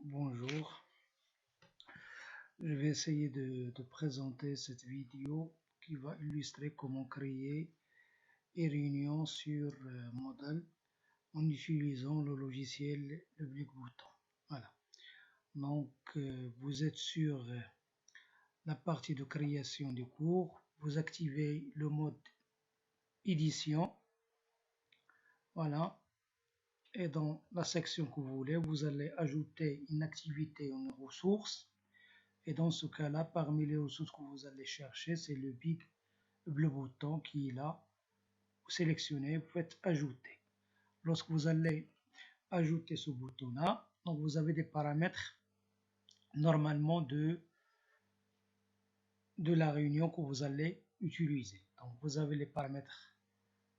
Bonjour, je vais essayer de présenter cette vidéo qui va illustrer comment créer une réunion sur Moodle en utilisant le logiciel le Bluebotton. Voilà, donc vous êtes sur la partie de création du cours, vous activez le mode édition, voilà, et dans la section que vous voulez, vous allez ajouter une activité ou une ressource. Et dans ce cas-là, parmi les ressources que vous allez chercher, c'est le big bleu bouton qui est là. Vous sélectionnez, vous faites ajouter. Lorsque vous allez ajouter ce bouton-là, donc vous avez des paramètres normalement de la réunion que vous allez utiliser. Donc vous avez les paramètres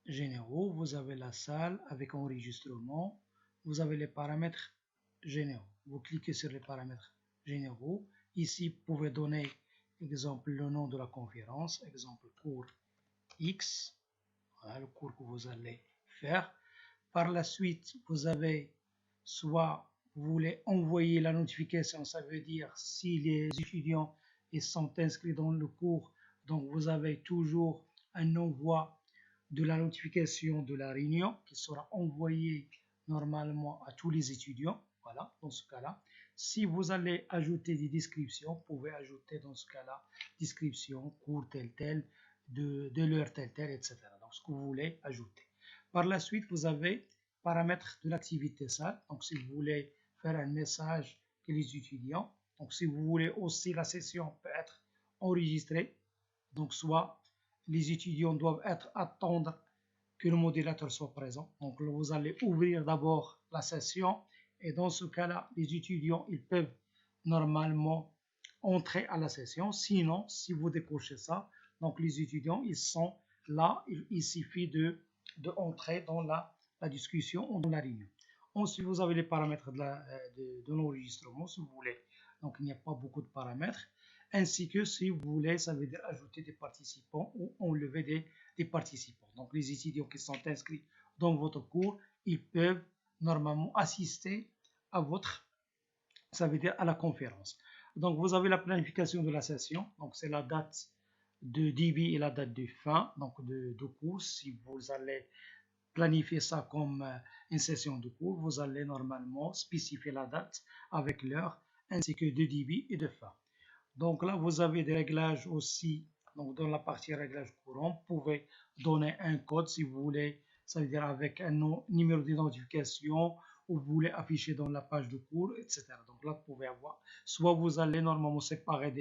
généraux, vous avez la salle avec enregistrement, vous avez les paramètres généraux. Vous cliquez sur les paramètres généraux. Ici, vous pouvez donner, exemple, le nom de la conférence, exemple, cours X, voilà le cours que vous allez faire. Par la suite, vous avez soit vous voulez envoyer la notification, ça veut dire si les étudiants ils sont inscrits dans le cours, donc vous avez toujours un envoi de la notification de la réunion qui sera envoyée normalement à tous les étudiants. Voilà, dans ce cas-là. Si vous allez ajouter des descriptions, vous pouvez ajouter dans ce cas-là description, cours tel tel, de l'heure tel tel, etc. Donc ce que vous voulez ajouter. Par la suite, vous avez paramètres de l'activité salle. Donc si vous voulez faire un message que les étudiants, donc si vous voulez aussi la session peut être enregistrée, donc soit les étudiants doivent attendre que le modérateur soit présent. Donc vous allez ouvrir d'abord la session et dans ce cas-là, les étudiants ils peuvent normalement entrer à la session. Sinon, si vous décrochez ça, donc les étudiants ils sont là, il suffit de entrer dans la discussion ou dans la réunion. Ensuite, vous avez les paramètres de l'enregistrement si vous voulez. Donc il n'y a pas beaucoup de paramètres. Ainsi que si vous voulez, ça veut dire ajouter des participants ou enlever des participants. Donc les étudiants qui sont inscrits dans votre cours, ils peuvent normalement assister à votre, ça veut dire à la conférence. Donc vous avez la planification de la session, donc c'est la date de début et la date de fin, donc de cours. Si vous allez planifier ça comme une session de cours, vous allez normalement spécifier la date avec l'heure ainsi que de début et de fin. Donc là, vous avez des réglages aussi. Donc dans la partie réglage courant, vous pouvez donner un code si vous voulez, ça veut dire avec un numéro d'identification ou vous voulez afficher dans la page de cours, etc. Donc là, vous pouvez avoir, soit vous allez normalement séparer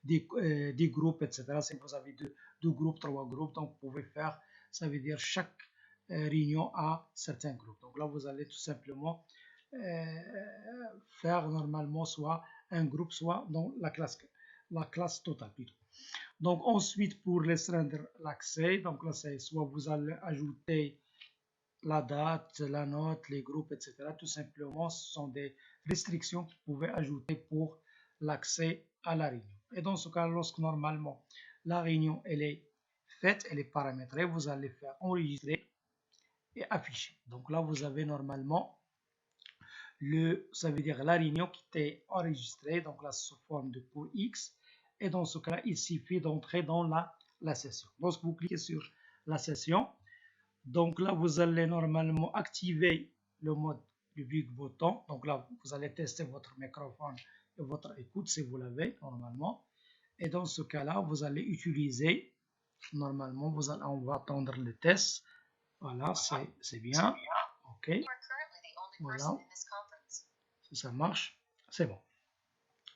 des groupes, etc. Si vous avez deux groupes, trois groupes, donc vous pouvez faire, ça veut dire chaque réunion à certains groupes. Donc là, vous allez tout simplement faire normalement soit un groupe, soit dans la classe totale plutôt. Donc ensuite, pour restreindre l'accès, donc là, c'est soit vous allez ajouter la date, la note, les groupes, etc. Tout simplement, ce sont des restrictions que vous pouvez ajouter pour l'accès à la réunion. Et dans ce cas, lorsque normalement la réunion elle est faite, elle est paramétrée, vous allez faire enregistrer et afficher. Donc là, vous avez normalement ça veut dire la réunion qui était enregistrée, donc là sous forme de cours X. Et dans ce cas-là, il suffit d'entrer dans la session. Lorsque vous cliquez sur la session, donc là, vous allez normalement activer le mode du big button. Donc là, vous allez tester votre microphone et votre écoute si vous l'avez normalement. Et dans ce cas-là, vous allez utiliser, normalement, on va attendre le test. Voilà, c'est bien. OK. Voilà. Si ça marche, c'est bon.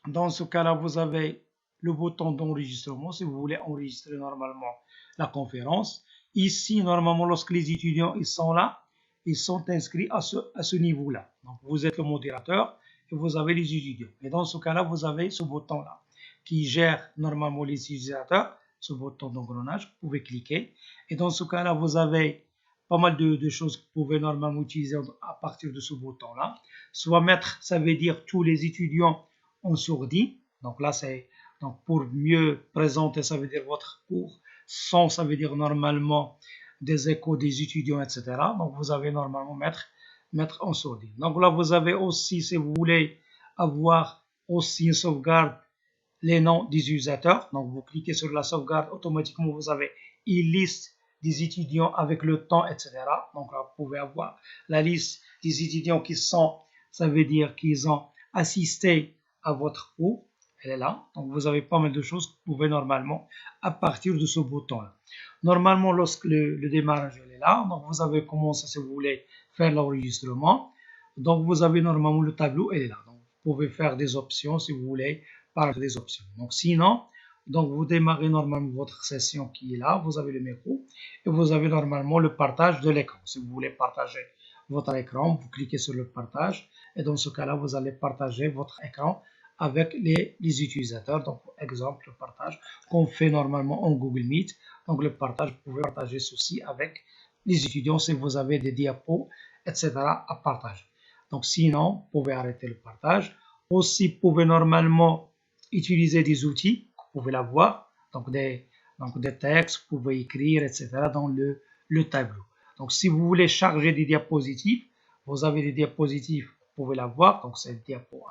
Dans ce cas-là, vous avez le bouton d'enregistrement si vous voulez enregistrer normalement la conférence. Ici, normalement, lorsque les étudiants ils sont là, ils sont inscrits à ce niveau-là. Donc, vous êtes le modérateur et vous avez les étudiants. Et dans ce cas-là, vous avez ce bouton-là qui gère normalement les utilisateurs, ce bouton d'engrenage. Vous pouvez cliquer. Et dans ce cas-là, vous avez pas mal de choses que vous pouvez normalement utiliser à partir de ce bouton-là. Soit mettre, ça veut dire tous les étudiants en sourdine. Donc là, c'est donc pour mieux présenter, ça veut dire votre cours. Sans, ça veut dire normalement des échos des étudiants, etc. Donc vous avez normalement mettre en sourdine. Donc là, vous avez aussi, si vous voulez avoir aussi une sauvegarde les noms des utilisateurs. Donc, vous cliquez sur la sauvegarde, automatiquement, vous avez une liste des étudiants avec le temps, etc. Donc, là, vous pouvez avoir la liste des étudiants qui sont, ça veut dire qu'ils ont assisté à votre cours. Elle est là. Donc, vous avez pas mal de choses que vous pouvez normalement à partir de ce bouton-là. Normalement, lorsque le démarrage est là, donc vous avez commencé, si vous voulez, faire l'enregistrement. Donc, vous avez normalement le tableau, elle est là. Donc, vous pouvez faire des options si vous voulez par des options. Donc, sinon, donc vous démarrez normalement votre session qui est là, vous avez le micro et vous avez normalement le partage de l'écran. Si vous voulez partager votre écran, vous cliquez sur le partage et dans ce cas-là, vous allez partager votre écran avec les utilisateurs. Donc, exemple, le partage qu'on fait normalement en Google Meet. Donc, le partage, vous pouvez partager ceci avec les étudiants si vous avez des diapos, etc. à partager. Donc, sinon, vous pouvez arrêter le partage. Aussi, vous pouvez normalement utiliser des outils, vous pouvez l'avoir, donc des textes, vous pouvez écrire, etc. dans le tableau. Donc, si vous voulez charger des diapositives, vous avez des diapositives, vous pouvez l'avoir, donc c'est diapo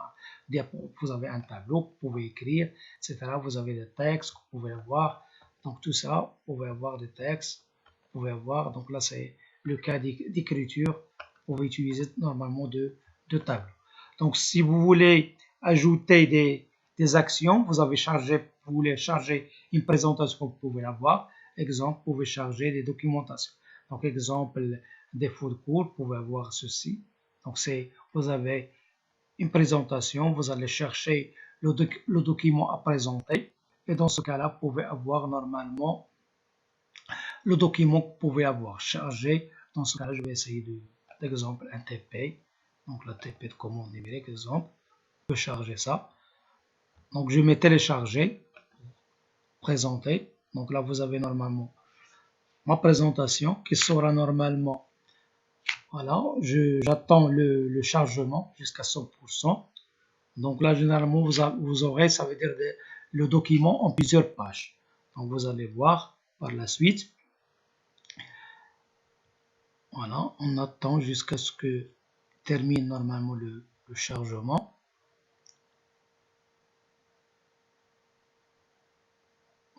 1, vous avez un tableau, vous pouvez écrire, etc. Vous avez des textes, vous pouvez avoir, donc tout ça, vous pouvez avoir des textes, vous pouvez avoir, donc là c'est le cas d'écriture, vous pouvez utiliser normalement de tableaux. Donc, si vous voulez ajouter des actions, vous voulez charger une présentation, vous pouvez l'avoir. Exemple, vous pouvez charger des documentations. Donc, exemple, des cours de cours, vous pouvez avoir ceci. Donc, vous avez une présentation, vous allez chercher le document à présenter. Et dans ce cas-là, vous pouvez avoir normalement le document que vous pouvez avoir chargé. Dans ce cas-là, je vais essayer d'exemple un TP. Donc, la TP de commande numérique, exemple. Je peux charger ça. Donc, je mets télécharger, présenter. Donc là, vous avez normalement ma présentation qui sera normalement, voilà, j'attends le chargement jusqu'à 100%. Donc là, généralement, vous aurez, ça veut dire le document en plusieurs pages. Donc, vous allez voir par la suite. Voilà, on attend jusqu'à ce que termine normalement le chargement.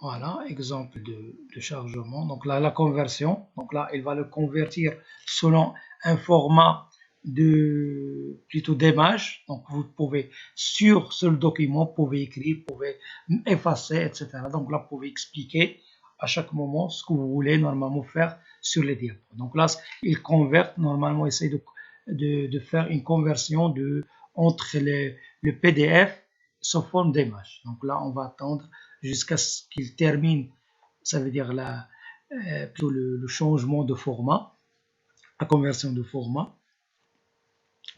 Voilà, exemple de chargement. Donc là, la conversion. Donc là, il va le convertir selon un format plutôt d'image. Donc vous pouvez, sur ce document, vous pouvez écrire, vous pouvez effacer, etc. Donc là, vous pouvez expliquer à chaque moment ce que vous voulez normalement faire sur les diapos. Donc là, il convertit normalement, essaye de faire une conversion entre le PDF sous forme d'image. Donc là, on va attendre jusqu'à ce qu'il termine, ça veut dire plutôt le changement de format, la conversion de format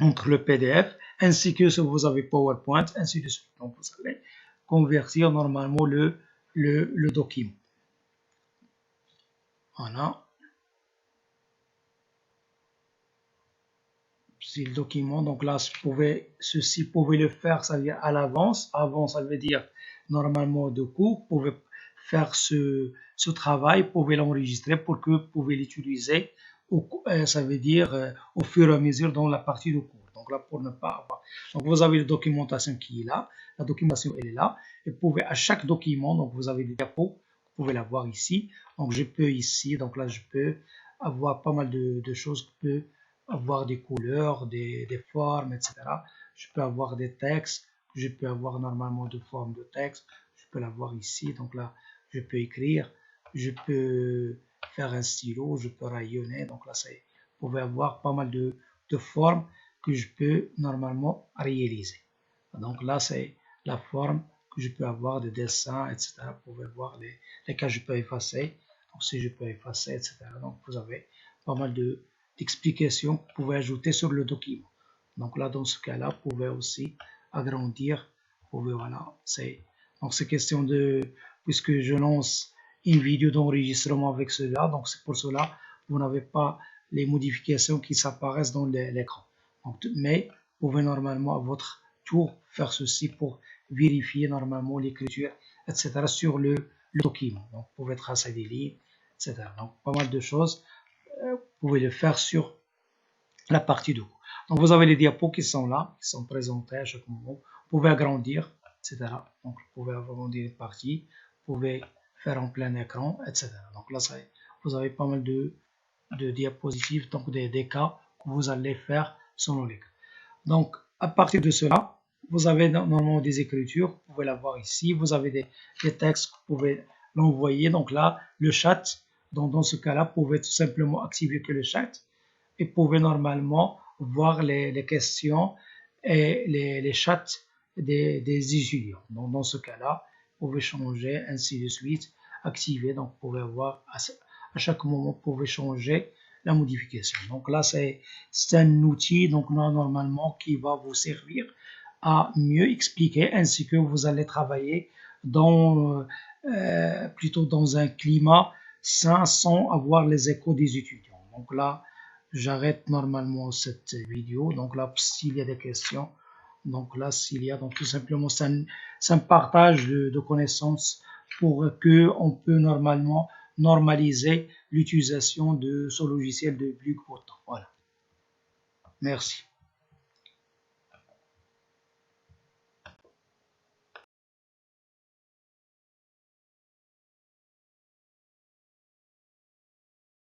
entre le PDF, ainsi que si vous avez PowerPoint, ainsi de suite. Donc vous allez convertir normalement le document. Voilà. C'est le document. Donc là, ceci, vous pouvez le faire, ça veut dire à l'avance. Avant, ça veut dire normalement de cours. Vous pouvez faire ce travail, vous pouvez l'enregistrer pour que vous pouvez l'utiliser, ça veut dire au fur et à mesure dans la partie de cours. Donc là, pour ne pas avoir. Donc vous avez la documentation qui est là. La documentation, elle est là. Et vous pouvez à chaque document, donc vous avez des diapos, vous pouvez l'avoir ici. Donc je peux ici, donc là, je peux avoir pas mal de choses que je peux avoir des couleurs, des formes, etc. Je peux avoir des textes, je peux avoir normalement de formes de texte, je peux l'avoir ici, donc là, je peux écrire, je peux faire un stylo, je peux rayonner, donc là, vous pouvez avoir pas mal de formes que je peux normalement réaliser. Donc là, c'est la forme que je peux avoir de dessin, etc. Vous pouvez voir les cas que je peux effacer, donc si je peux effacer, etc. Donc vous avez pas mal d'explications que vous pouvez ajouter sur le document. Donc là, dans ce cas-là, vous pouvez aussi agrandir. Vous pouvez, voilà, donc c'est question puisque je lance une vidéo d'enregistrement avec cela, donc c'est pour cela vous n'avez pas les modifications qui s'apparaissent dans l'écran. Mais vous pouvez normalement à votre tour faire ceci pour vérifier normalement l'écriture, etc. sur le document. Donc vous pouvez tracer des lignes, etc. Donc pas mal de choses. Vous pouvez le faire sur la partie de cours. Donc, vous avez les diapos qui sont là, qui sont présentés à chaque moment. Vous pouvez agrandir, etc. Donc, vous pouvez agrandir une partie, vous pouvez faire en plein écran, etc. Donc là, vous avez pas mal de diapositives, donc des cas que vous allez faire selon les cas. Donc, à partir de cela, vous avez normalement des écritures, vous pouvez la voir ici, vous avez des textes, vous pouvez l'envoyer. Donc là, le chat, dans ce cas-là, vous pouvez tout simplement activer que le chat et vous pouvez normalement voir les questions et les chats des étudiants. Donc, dans ce cas-là, vous pouvez changer, ainsi de suite, activer. Donc, vous pouvez avoir à chaque moment, vous pouvez changer la modification. Donc là, c'est un outil donc normalement qui va vous servir à mieux expliquer ainsi que vous allez travailler plutôt dans un climat sain sans avoir les échos des étudiants. Donc là, j'arrête normalement cette vidéo. Donc là, s'il y a des questions, donc là, s'il y a, donc tout simplement, c'est un partage de connaissances pour que on peut normalement normaliser l'utilisation de ce logiciel de Blue. Voilà. Merci.